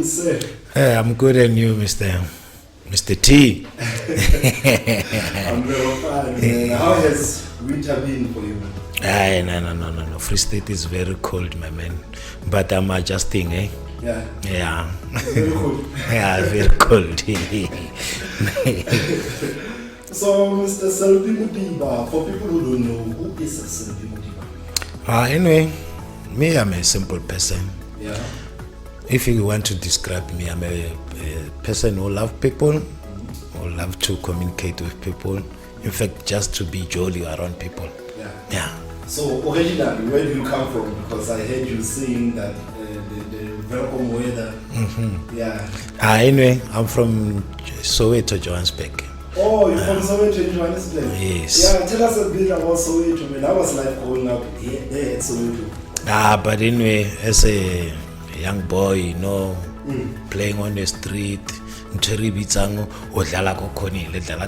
sir? Hey, I'm good, and you, Mr. T? I'm very fine, man. How has winter been for you? No. Free State is very cold, my man. But I'm adjusting, eh? Yeah. Yeah. Very cold. Yeah, very cold. So, Mr. Selby Modiba, for people who don't know, who is a Selby Modiba? Anyway, me, I'm a simple person. Yeah. If you want to describe me, I'm a person who love people, who love to communicate with people. In fact, just to be jolly around people. Yeah. Yeah. So, originally, where do you come from? Because I heard you saying that the welcome weather. Mm-hmm. Yeah. Anyway, I'm from Soweto, Johannesburg. Oh, you're from Soweto, Johannesburg? Yes. Yeah, tell us a bit about Soweto. When I was like growing up there at Soweto. But anyway, as a young boy, you know, playing on the street,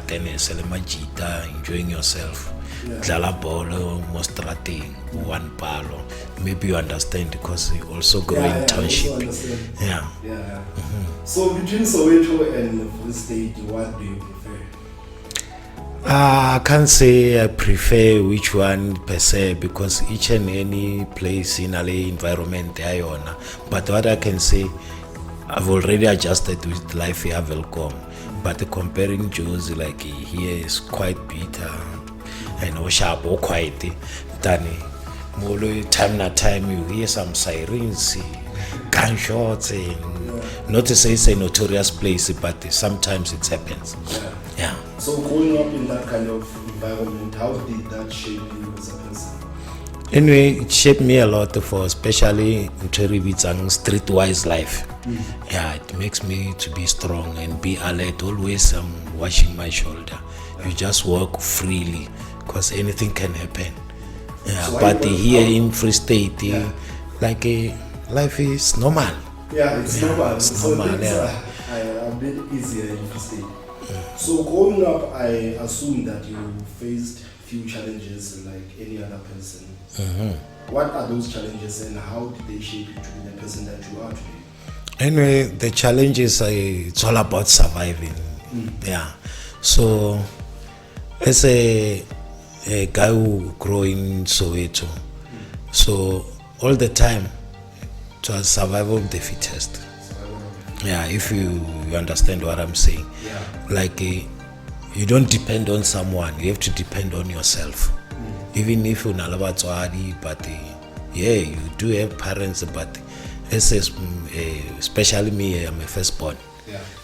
tennis, enjoying yourself. Dlala ball, mostrating, one palo. Maybe you understand because you also grow in township. Yeah. Mm-hmm. So between Soweto and Free State, what do you prefer? I can't say I prefer which one per se because each and any place in a environment I own. But what I can say, I've already adjusted with life here, welcome. But comparing Jews like here is quite bitter and sharp or quiet than more time you hear some sirens, gunshots, and not to say it's a notorious place, but sometimes it happens. Yeah. So growing up in that kind of environment, how did that shape you as a person? Anyway, it shaped me a lot for especially streetwise life. Yeah, it makes me to be strong and be alert, always washing my shoulder. You just walk freely because anything can happen. Yeah, so but here in Free State, like life is normal. Yeah, it's normal. It's so normal. Things are a bit easier in Free State. So growing up, I assume that you faced few challenges like any other person. What are those challenges and how did they shape you to be the person that you are today? Anyway, the challenges it's all about surviving. Yeah. So as a guy who grew in Soweto, so all the time it was survival of the fittest. Yeah, if you understand what I'm saying. Yeah. Like you don't depend on someone, you have to depend on yourself. Even if you're not about but you do have parents, but especially me, I'm a firstborn.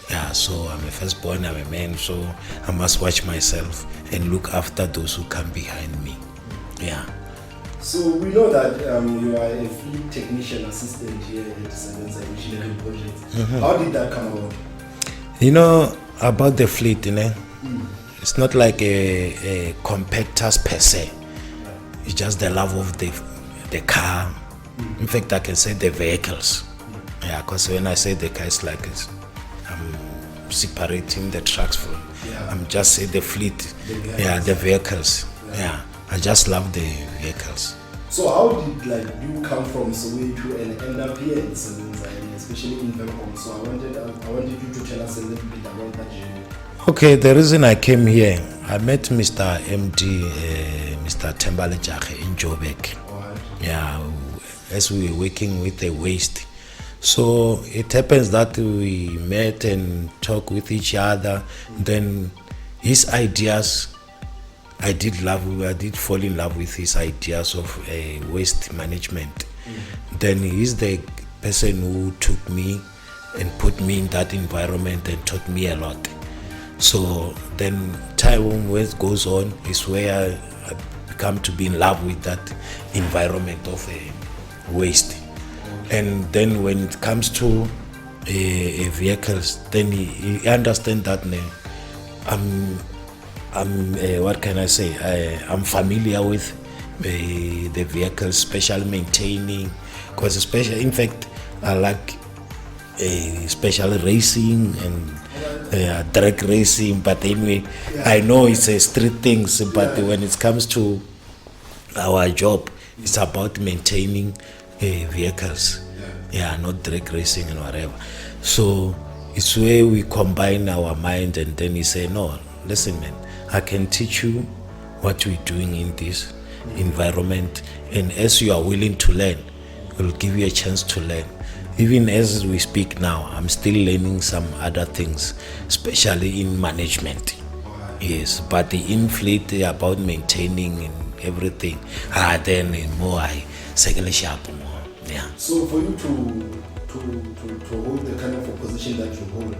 Yeah, so I'm a firstborn, I'm a man, so I must watch myself and look after those who come behind me. Yeah. So we know that you are a fleet technician assistant here at SEBENZA Engineering Projects. How did that come about? You know, about the fleet, you know, it's not like a competitors per se. It's just the love of the car. In fact, I can say the vehicles. Yeah, because when I say the car, it's like I'm separating the trucks from. I'm just say the fleet. The vehicles. Yeah. I just love the vehicles. So how did you come from Soweto and end up here in SEBENZA, especially in Velcom? So I wanted you to tell us a little bit about that journey. Okay, the reason I came here, I met Mr. MD, Mr. Tembale Jake in Joburg. Yeah, as we were working with the waste. So it happens that we met and talked with each other. Then his ideas, I did fall in love with his ideas of waste management. Then he's the person who took me and put me in that environment and taught me a lot. So then time when it goes on is where I become to be in love with that environment of waste. And then when it comes to vehicles, then he understand that what can I say? I'm familiar with the vehicles, special maintaining, because especially, in fact, I like special racing and drag racing. But anyway, I know it's a street things, but when it comes to our job, it's about maintaining vehicles. Yeah, not drag racing and whatever. So it's where we combine our mind, and then he say, no, listen, man, I can teach you what we're doing in this environment, and as you are willing to learn, we'll give you a chance to learn. Even as we speak now, I'm still learning some other things, especially in management. Yes, but the inflate about maintaining and everything, then more I second sharp more. Yeah. So for you to hold the kind of a position that you hold,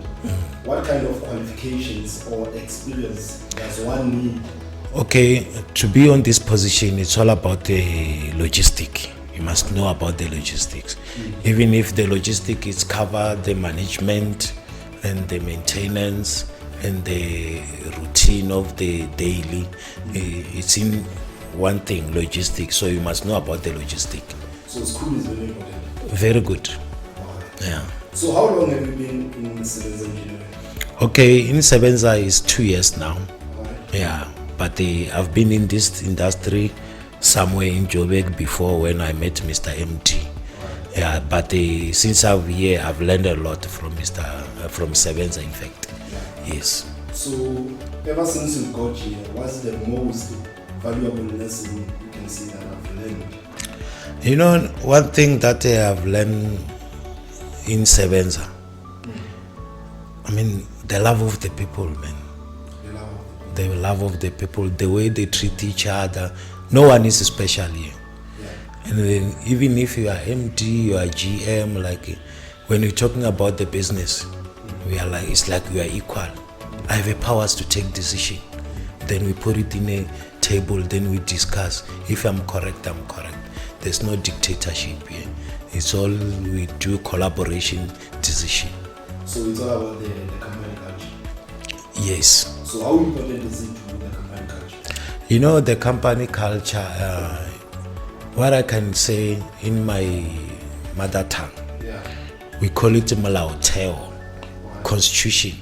what kind of qualifications or experience does one need? Okay, to be on this position, it's all about the logistic. You must know about the logistics. Even if the logistic is cover the management and the maintenance and the routine of the daily, it's in one thing, logistics. So you must know about the logistic. So school is very important. Very good. Yeah. So how long have you been in SEBENZA Engineering? Okay, in SEBENZA is 2 years now. Right. Yeah, but I've been in this industry somewhere in Joburg before when I met Mr. MT. Yeah, but since I'm here, I've learned a lot from from SEBENZA, in fact. Yes. So ever since you got here, what's the most valuable lesson you can say that I've learned? You know, one thing that I've learned in SEBENZA, I mean, the love of the people, man. The love of the people, the way they treat each other. No one is special here. Yeah. And then even if you are MD, you are GM, like when we're talking about the business, we are like, it's like we are equal. I have the powers to take decision. Then we put it in a table, then we discuss. If I'm correct, I'm correct. There's no dictatorship here. It's all we do collaboration, decision. So it's all about the company culture? Yes. So how important is it to the company culture? You know, the company culture, what I can say in my mother tongue, we call it Malaoteo, constitution.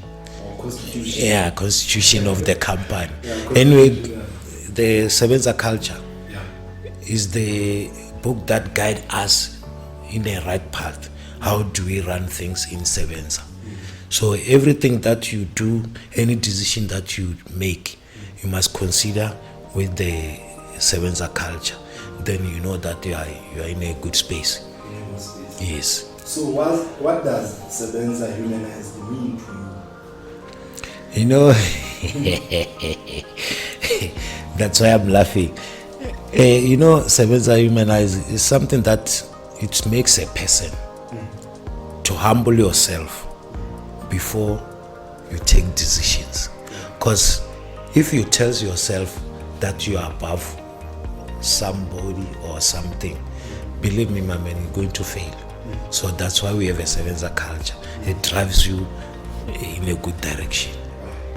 Constitution. Yeah, constitution of the company. Anyway, the SEBENZA culture is the book that guides us in the right path. How do we run things in SEBENZA? So everything that you do, any decision that you make, you must consider with the SEBENZA culture. Then you know that you are in a good space. Yes. So what does SEBENZA humanized mean to you? You know, that's why I'm laughing. You know, SEBENZA humanized is something that it makes a person to humble yourself before you take decisions. Because if you tell yourself that you are above somebody or something, believe me, my man, you're going to fail. So that's why we have a SEBENZA culture. It drives you in a good direction.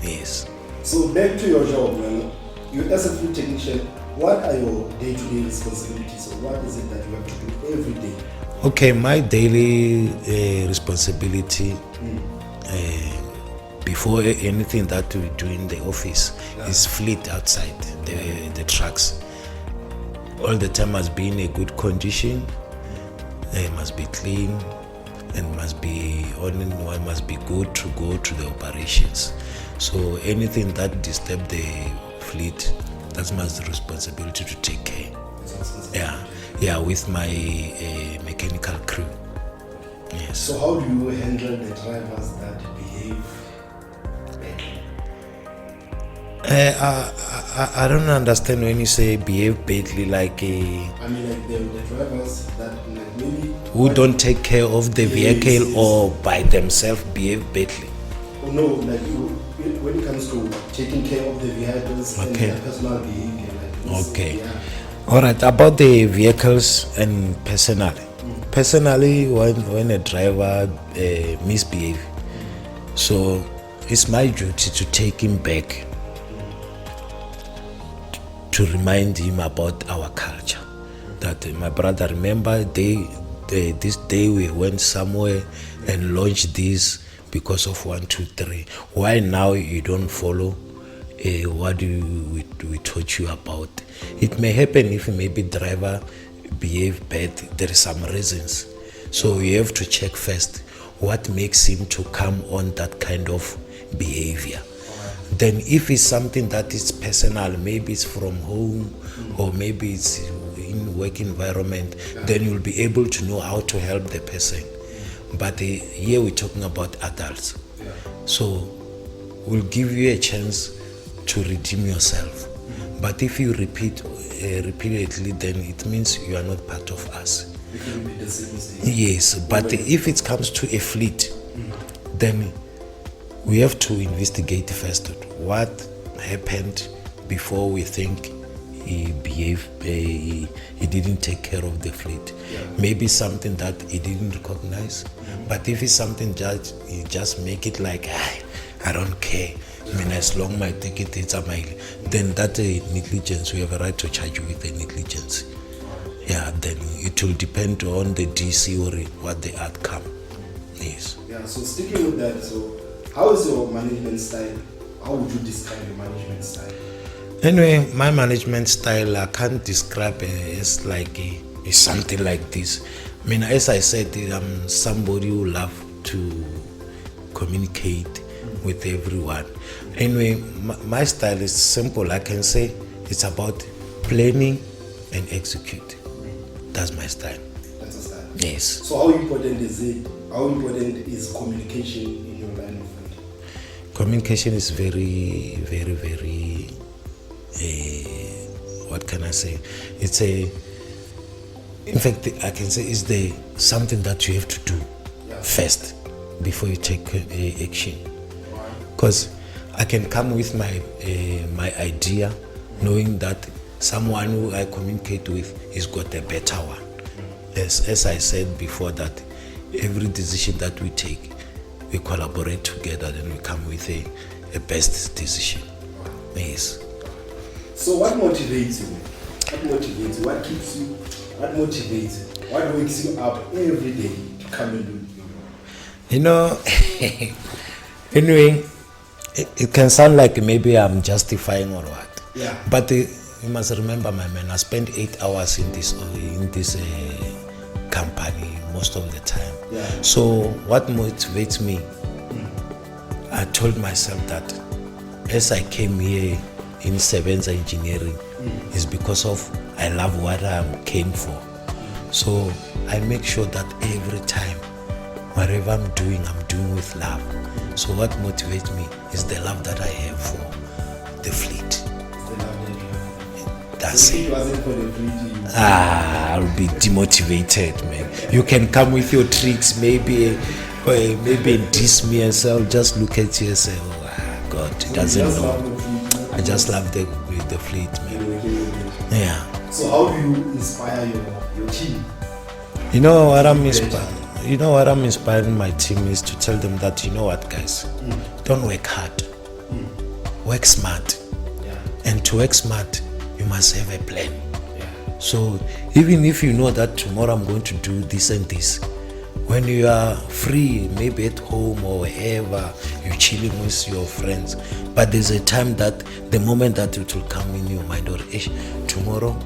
Yes. So back to your job, man. You as a food technician, what are your day-to-day responsibilities, or what is it that you have to do every day? Okay, my daily responsibility before anything that we do in the office is fleet outside the trucks. All the time must be in a good condition. They must be clean and must be good to go to the operations. So anything that disturb the fleet, that's my responsibility to take care. Yeah, with my mechanical crew. Yes. So how do you handle the drivers that behave badly? I don't understand when you say behave badly, like I mean, like the drivers that like maybe who don't take care of the vehicle or by themselves behave badly. Oh no, like when it comes to taking care of the vehicles and their personal behavior. Okay. All right, about the vehicles and personally. Personally, when a driver misbehave, so it's my duty to take him back to remind him about our culture. That my brother, remember this day we went somewhere and launched this because of 1, 2, 3. Why now you don't follow what we taught you about? It may happen if maybe driver behave bad, there is some reasons. So you have to check first what makes him to come on that kind of behavior. Then if it's something that is personal, maybe it's from home or maybe it's in work environment, then you'll be able to know how to help the person. But here we're talking about adults. So we'll give you a chance to redeem yourself. But if you repeat repeatedly, then it means you are not part of us. You can repeat the same mistake. Yes, but if it comes to a fleet, then we have to investigate first what happened before we think he behaved, he didn't take care of the fleet. Maybe something that he didn't recognize. But if it's something that he just make it like, I don't care. I mean, as long my ticket is a mile, then that negligence, we have a right to charge you with a negligence. Yeah, then it will depend on the DC or what the outcome is. Yeah, so sticking with that, so how is your management style? How would you describe your management style? Anyway, my management style, I can't describe it as like it's something like this. I mean, as I said, I'm somebody who love to communicate with everyone. Anyway, my style is simple. I can say it's about planning and execute. That's my style. That's a style. Yes. So how important is it? How important is communication in your line of work? Communication is very, very, very, what can I say? It's in fact, I can say it's something that you have to do first before you take action. Because I can come with my idea, knowing that someone who I communicate with has got a better one. As I said before, that every decision that we take, we collaborate together, then we come with a best decision. Yes. So what motivates you? What motivates you? What keeps you? What motivates you? What wakes you up every day to come and do your work? You know, anyway, it can sound like maybe I'm justifying or what. Yeah. But you must remember, my man, I spent 8 hours in this company most of the time. Yeah. So what motivates me? I told myself that as I came here in SEBENZA Engineering is because of I love what I came for. So I make sure that every time, whatever I'm doing with love. So what motivates me is the love that I have for the fleet. The love that you have. That's So if it. it wasn't for the fleet, I'll be demotivated, man. You can come with your tricks, maybe diss me and so I'll just look at you and say, oh God, it doesn't know. I just love the fleet, man. Yeah. So how do you inspire your team? You know what I'm inspiring my team is to tell them that, you know what, guys, don't work hard, work smart. Yeah. And to work smart, you must have a plan. Yeah. So even if you know that tomorrow I'm going to do this and this, when you are free, maybe at home or wherever, you're chilling with your friends, but there's a time that the moment that it will come in your mind, or tomorrow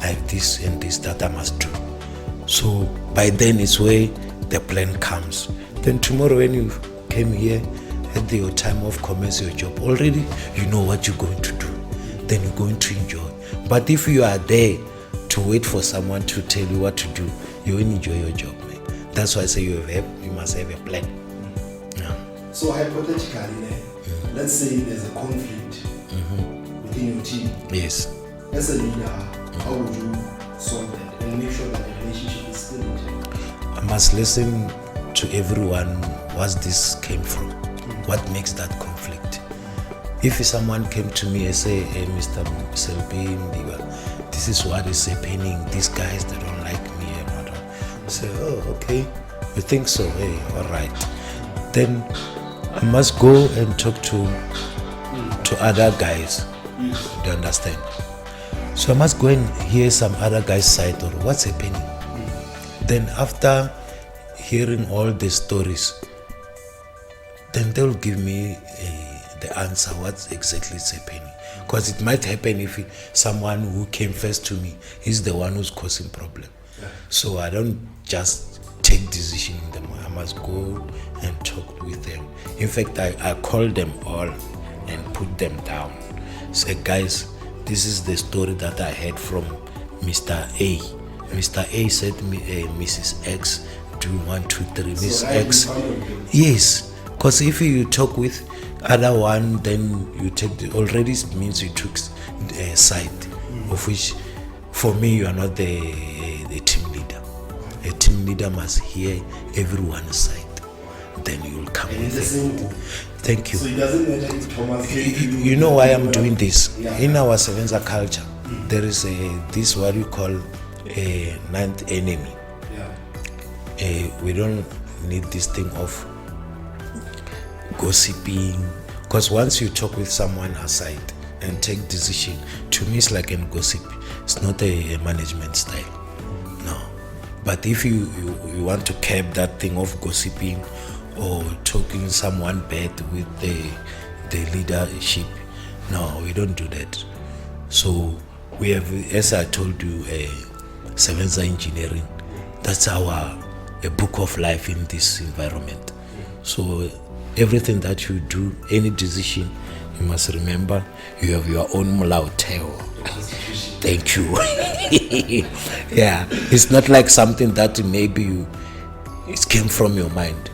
I have this and this that I must do. So by then it's where the plan comes. Then tomorrow when you came here at your time of commence your job, already you know what you're going to do. Then you're going to enjoy. But if you are there to wait for someone to tell you what to do, you won't enjoy your job, man. That's why I say you must have a plan. Yeah. So hypothetically, let's say there's a conflict within your team. Yes. As a leader, how would you solve that and make sure that the relationship is still intact? I must listen to everyone what this came from. What makes that conflict? If someone came to me and say, hey, Mr. Selby Modiba, this is what is happening, these guys, they don't like me and all that. I say, oh, okay, you think so? Hey, all right. Then I must go and talk to other guys. Do you understand? So I must go and hear some other guy's side or what's happening. Then after hearing all the stories, then they'll give me the answer what exactly is happening. because it might happen if someone who came first to me is the one who's causing problem. So I don't just take decision in them. I must go and talk with them. In fact, I call them all and put them down. Say, guys, this is the story that I heard from Mr. A. Mr. A said, Mrs. X, do 1, 2, 3, Miss X. Yes, because if you talk with other one, then you take already means you took a side, of which for me you are not the team leader. A team leader must hear everyone's side. Then you will come with it. Thank you. So it doesn't matter if Thomas you know why I'm doing this? In our SEBENZA culture, there is this what we call a ninth enemy. We don't need this thing of gossiping, because once you talk with someone aside and take decision, to me it's like a gossip. It's not a management style. No. But if you want to curb that thing of gossiping or talking someone bad with the leadership, no, we don't do that. So we have, as I told you, SEBENZA Engineering. That's our a book of life in this environment. So everything that you do, any decision, you must remember you have your own molaotheo. Thank you. Yeah, it's not like something that maybe it came from your mind.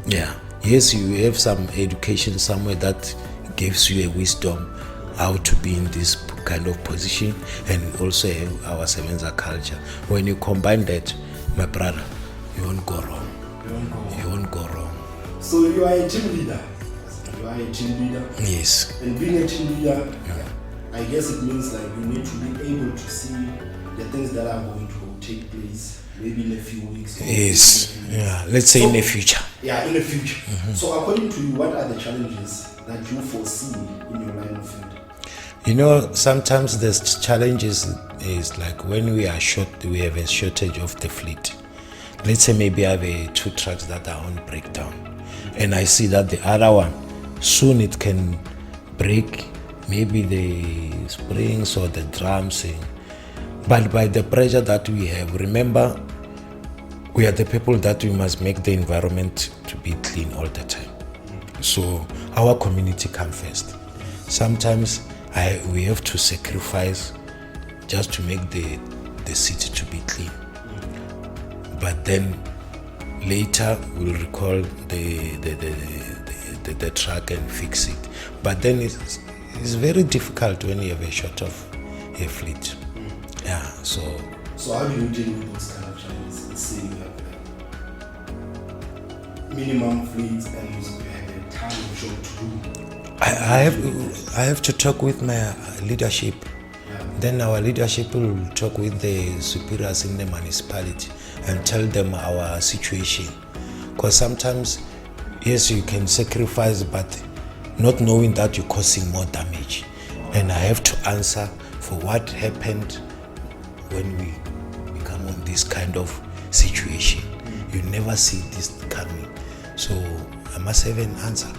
Yeah, yes, you have some education somewhere that gives you a wisdom how to be in this kind of position, and also have our SEBENZA culture. When you combine that, my brother, you won't go wrong. You won't go wrong. So you are a team leader. You are a team leader. Yes. And being a team leader, I guess it means like you need to be able to see the things that are going to take place, maybe in a few weeks. Yes. Yeah. Let's say in the future. Yeah, in the future. So according to you, what are the challenges that you foresee in your line of field? You know, sometimes the challenges is like when we are short, we have a shortage of the fleet. Let's say maybe I have 2 trucks that are on breakdown, and I see that the other one soon it can break, maybe the springs or the drums. But by the pressure that we have, remember, we are the people that we must make the environment to be clean all the time. So our community comes first. Sometimes we have to sacrifice just to make the city to be clean. But then later we'll recall the truck and fix it. But then it's very difficult when you have a short of a fleet. Yeah, so how do you deal with those kind of challenges? Let's say you have minimum fleets and you have a time short to do. I have to talk with my leadership. Then our leadership will talk with the superiors in the municipality and tell them our situation. Because sometimes, yes, you can sacrifice, but not knowing that you're causing more damage. And I have to answer for what happened when we become on this kind of situation. You never see this coming. So I must have an answer.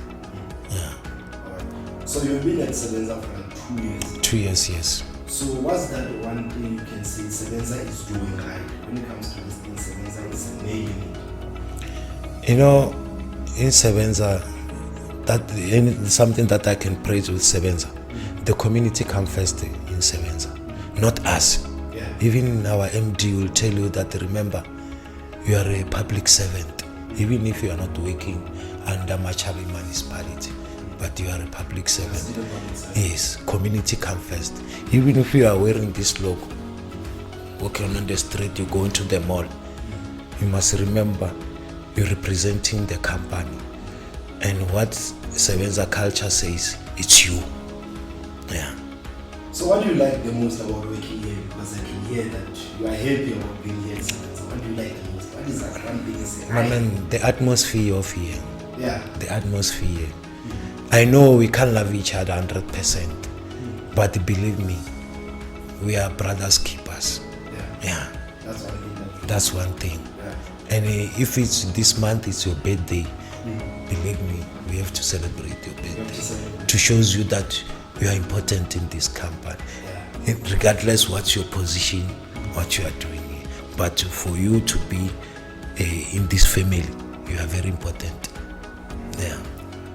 Yeah. So you've been at SEBENZA for like 2 years? 2 years, yes. So what's that one thing you can say SEBENZA is doing right? When it comes to this thing, SEBENZA is nailing it. You know, in SEBENZA, something that I can praise with SEBENZA, the community comes first in SEBENZA, not us. Yeah. Even our MD will tell you that, remember, you are a public servant, even if you are not working under Machabi municipality, but you are a public servant. Yes, community comes first. Even if you are wearing this logo, walking on the street, you go into the mall, you must remember you're representing the company. And what SEBENZA culture says, it's you. Yeah. So what do you like the most about working here? Because I can hear that you are happy about being here at SEBENZA. What do you like the most? What is that one thing you say? I mean, the atmosphere of here. Yeah. The atmosphere. I know we can't love each other 100%, but believe me, we are brothers keepers. Yeah. That's one thing. Yeah. And if it's this month, it's your birthday, believe me, we have to celebrate your birthday to show you that you are important in this company. Regardless what's your position, what you are doing. But for you to be in this family, you are very important. Yeah.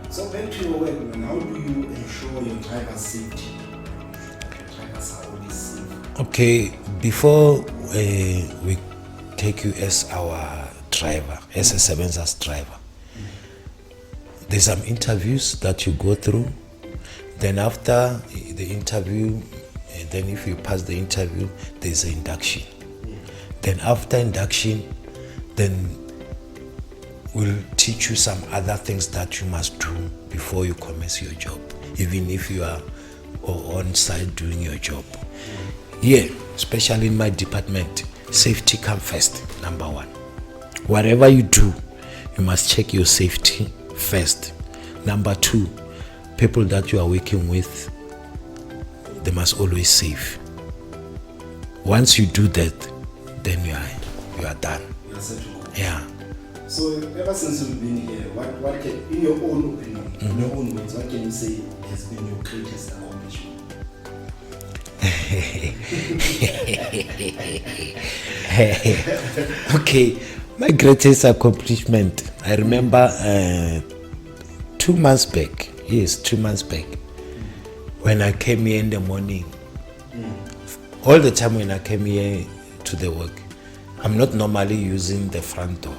So back to your work, how do you ensure your driver's safety? Your drivers are always safe. Okay, before we take you as our driver, as a SEBENZA's driver, there's some interviews that you go through. Then after the interview, then if you pass the interview, there's an induction. Then after induction, then we'll teach you some other things that you must do before you commence your job, even if you are on site doing your job. Yeah, especially in my department, safety comes first, number one. Whatever you do, you must check your safety first. Number two, people that you are working with, they must always safe. Once you do that, then you are done. You are set to go. Yeah. So ever since you've been here, what can, in your own opinion, in your own words, what can you say has been your greatest accomplishment? Okay, my greatest accomplishment, I remember 2 months back, when I came here in the morning. All the time when I came here to the work, I'm not normally using the front door.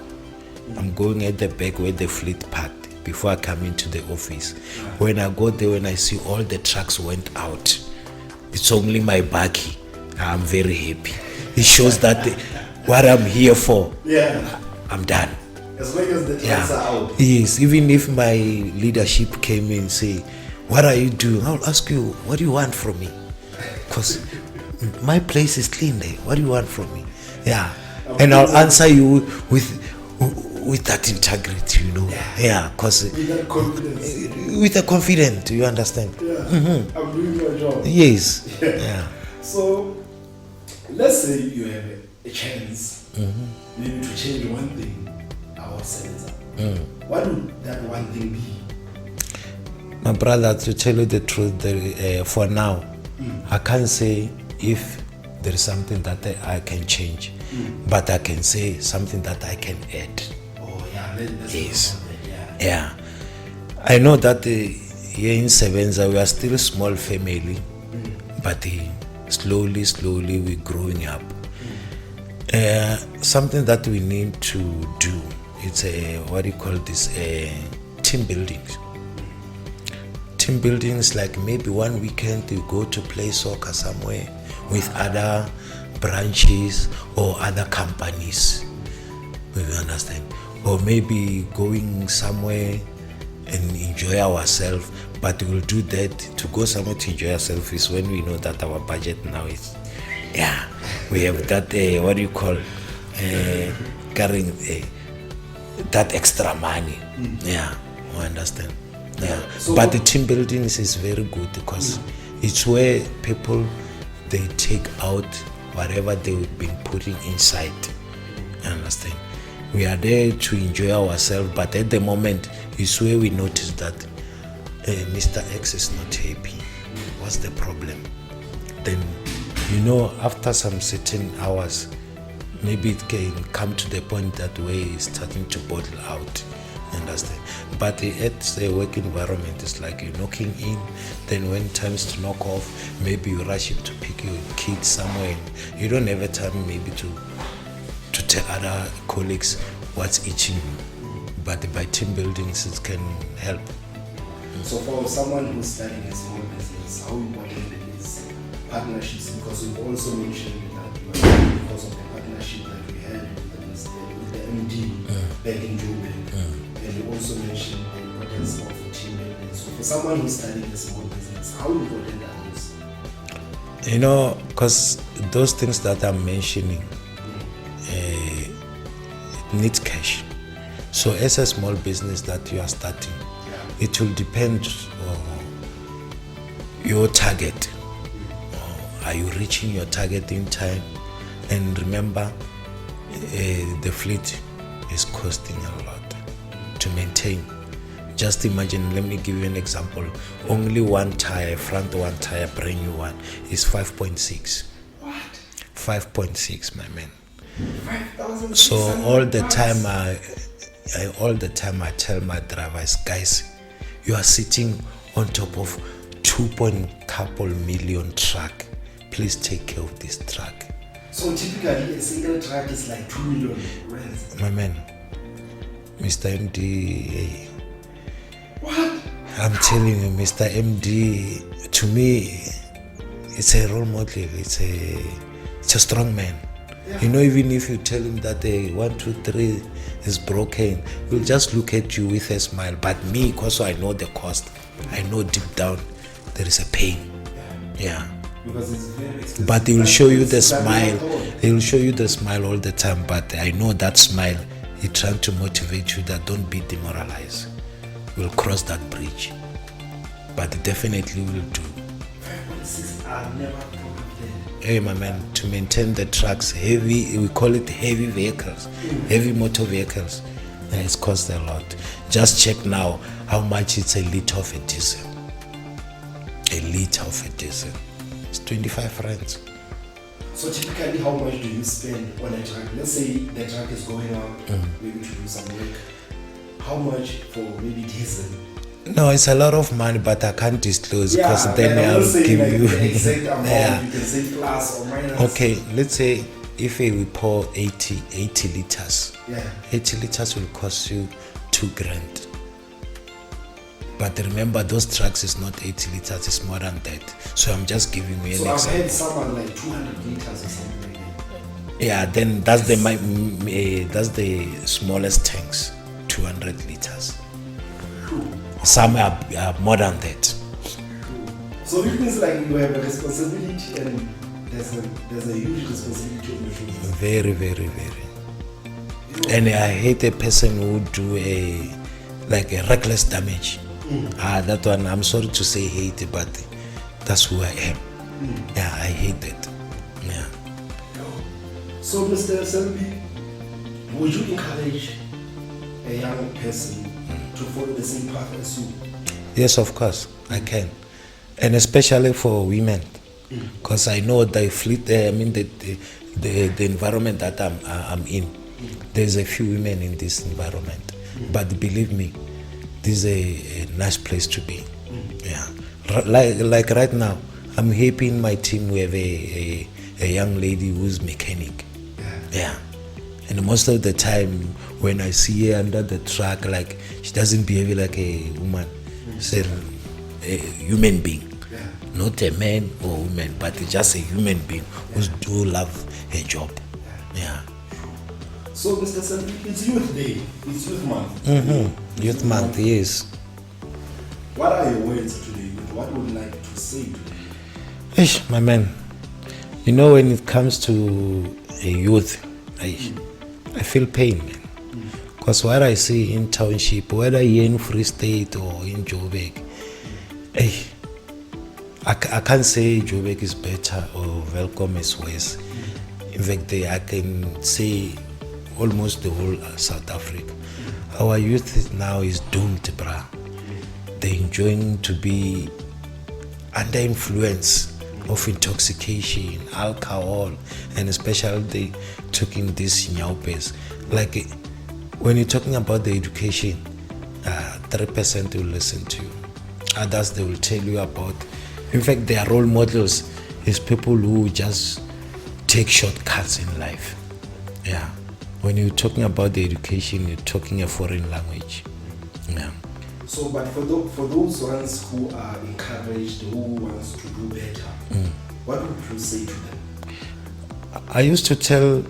I'm going at the back where the fleet parked before I come into the office. When I go there, when I see all the trucks went out, it's only my buggy. I'm very happy. It shows that what I'm here for, I'm done. As long as the trucks are out. Yes, even if my leadership came in and say, what are you doing? I'll ask you, what do you want from me? Because my place is clean there. What do you want from me? Yeah. And I'll answer you with that integrity, you know. Yeah, because with that confidence. With a confidence, you understand? I'm doing my job. Yes. Yeah. So let's say you have a chance maybe to change one thing about SEBENZA. What would that one thing be? My brother, to tell you the truth, for now, I can't say if there is something that I can change, but I can say something that I can add. Oh yeah, let's Yes. talk about that, Yeah. I know that here in SEBENZA we are still a small family, but slowly we're growing up. Something that we need to do, it's what do you call this, team building. Team buildings, like maybe one weekend you go to play soccer somewhere with other branches or other companies. You understand? Or maybe going somewhere and enjoy ourselves. But we'll do that. To go somewhere to enjoy ourselves is when we know that our budget now is, we have that, what do you call, carrying that extra money. Yeah, I understand. Yeah, So but the team buildings is very good because it's where people, they take out whatever they've been putting inside. You understand? We are there to enjoy ourselves, but at the moment, it's where we notice that Mr. X is not happy. What's the problem? Then, you know, after some certain hours, maybe it can come to the point that way is starting to bottle out. Understand? But at the work environment, it's like you're knocking in, then when time's to knock off, maybe you rush in to pick your kids somewhere. You don't have a time maybe to tell other colleagues what's itching you. But by team buildings, it can help. So for someone who's starting a small business, how important it is partnerships? Because you've also mentioned that you are here because of the partnership that we had with the MD back in Joburg. And you also mentioned the importance of team building. So for someone who's starting a small business, how important are those? You know, because those things that I'm mentioning, it needs cash. So as a small business that you are starting, it will depend on your target. Are you reaching your target in time? And remember, the fleet is costing a lot to maintain. Just imagine, let me give you an example. Only one tire, front one tire, brand new one, is 5.6. What? 5.6, my man. 5,600 So all the bucks. time I tell my drivers, guys, you are sitting on top of 2 million truck. Please take care of this truck. So typically a single truck is like 2 million rands. My man, Mr. MD, What? I'm telling you, Mr. MD, to me, it's a role model. It's a strong man. Yeah. You know, even if you tell him that 1, 2, 3 is broken, he'll just look at you with a smile. But me, because I know the cost, I know deep down there is a pain. Yeah. Because it's very expensive. But he will show you the It's like smile. a thought. He will show you the smile all the time. But I know that smile, he's trying to motivate you that don't be demoralized. We'll cross that bridge. But definitely will do. 5.6 are never broken. Hey, my man, to maintain the trucks, heavy, we call it heavy vehicles, heavy motor vehicles. It's cost a lot. Just check now how much it's a liter of a diesel. A liter of a diesel. It's 25 rands. So typically, how much do you spend on a truck? Let's say the truck is going out maybe to do some work. How much for maybe diesel? No, it's a lot of money, but I can't disclose because Yeah, then I'm not I'll saying give like you. the exact amount. Yeah. You can say plus or minus. Okay, let's say if we pour 80 liters, Yeah. 80 liters will cost you 2 grand. But remember, those trucks is not 80 liters, it's more than that. So I'm just giving you an So I've example. had someone like 200 liters or something like that. Yeah, then that's the smallest tanks, 200 liters. Some are more than that. So it means like you have a responsibility and there's a huge responsibility on your shoulders. Very, very, very. And I hate a person who do a reckless damage. That one, I'm sorry to say hate, but that's who I am. Yeah, I hate it. Yeah. So Mr. Selby, would you encourage a young person to follow the same path as you? Yes, of course, I can. And especially for women. Because I know the the environment that I'm in. There's a few women in this environment. But believe me, this is a nice place to be. Yeah. Like right now, I'm happy in my team we have a young lady who's mechanic. Yeah. And most of the time when I see her under the truck, like she doesn't behave like a woman. She's a human being. Not a man or woman, but just a human being who love her job. Yeah. So Mr. Selby, it's Youth Day. It's Youth Month. Youth Month, yes. What are your words to the youth? What would you like to say to them? Ish, my man, you know when it comes to a youth, I feel pain, man. Because what I see in township, whether here in Free State or in Joburg, I can't say Joburg is better or Welcome is worse. In fact, I can say almost the whole South Africa. Our youth now is doomed, bruh. They're enjoying to be under influence of intoxication, alcohol, and especially they taking these nyaupes. Like when you're talking about the education, 3% will listen to you. Others, they will tell you about. In fact, their role models is people who just take shortcuts in life. Yeah. When you're talking about the education, you're talking a foreign language. Yeah. So, but for those ones who are encouraged, who wants to do better, what would you say to them? I used to tell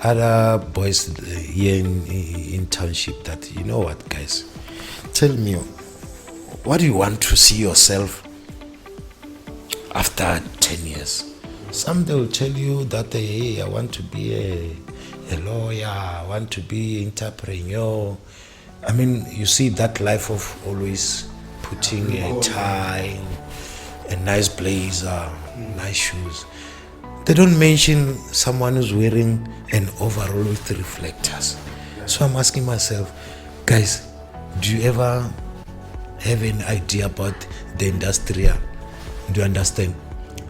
other boys here in township that, you know what, guys, tell me, what do you want to see yourself after 10 years? Some they will tell you that, hey, I want to be a lawyer, I want to be an entrepreneur. I mean, you see that life of always putting a tie, a nice blazer, nice shoes. They don't mention someone who's wearing an overall with reflectors. So I'm asking myself, guys, Do you ever have an idea about the industrial? Do you understand?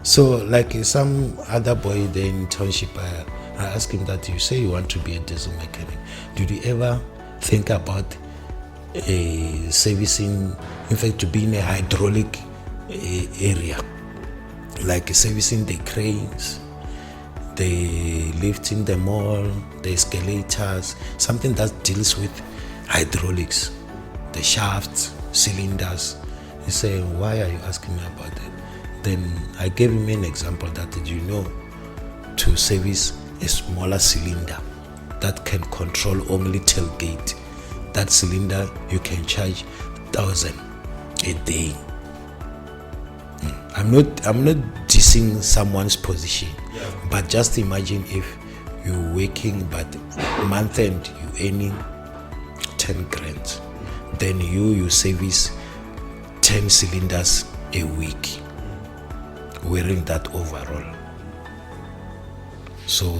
So like some other boy there in township, I asked him that you say you want to be a diesel mechanic. Did you ever think about servicing, in fact, to be in a hydraulic area, like servicing the cranes, the lifting the mall, the escalators, something that deals with hydraulics, the shafts, cylinders? He said, why are you asking me about that? Then I gave him an example that, did you know, to service a smaller cylinder that can control only tailgate, that cylinder you can charge 1,000 a day. I'm not dissing someone's position, but just imagine if you're working but month end you earning 10 grand, then you service 10 cylinders a week wearing that overall. So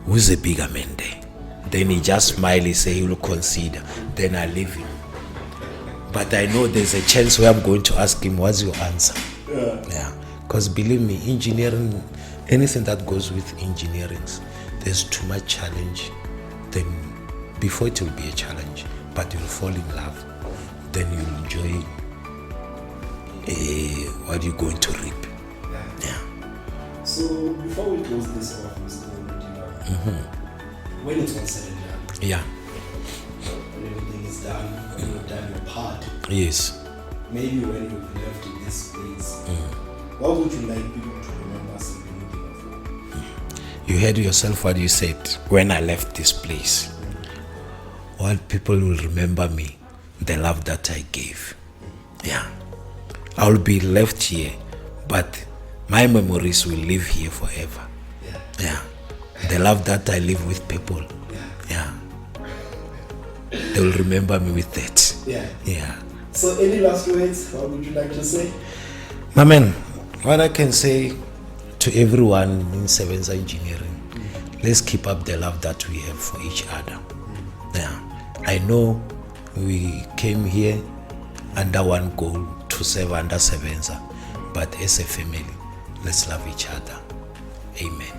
who's a bigger man there? Then he just smile, he say he will consider, then I leave him. But I know there's a chance where I'm going to ask him, what's your answer? Yeah, because believe me, engineering, anything that goes with engineering, there's too much challenge. Then before it will be a challenge, but you'll fall in love, then you'll enjoy what you're going to reap. Yeah. So before we close this off, Mr. Modiba, when it's all said and done, Yeah. when everything is done, when you've done your part, Yes. maybe when you've left in this place, what would you like people to remember Selby Modiba for? You heard yourself what you said when I left this place. What people will remember me, the love that I gave. Yeah. I will be left here, but my memories will live here forever. Yeah. The love that I live with people. Yeah. They will remember me with that. Yeah. So any last words? What would you like to say? My man, what I can say to everyone in SEBENZA Engineering, let's keep up the love that we have for each other. Yeah. I know we came here under one goal, to serve under SEBENZA, but as a family, let's love each other. Amen.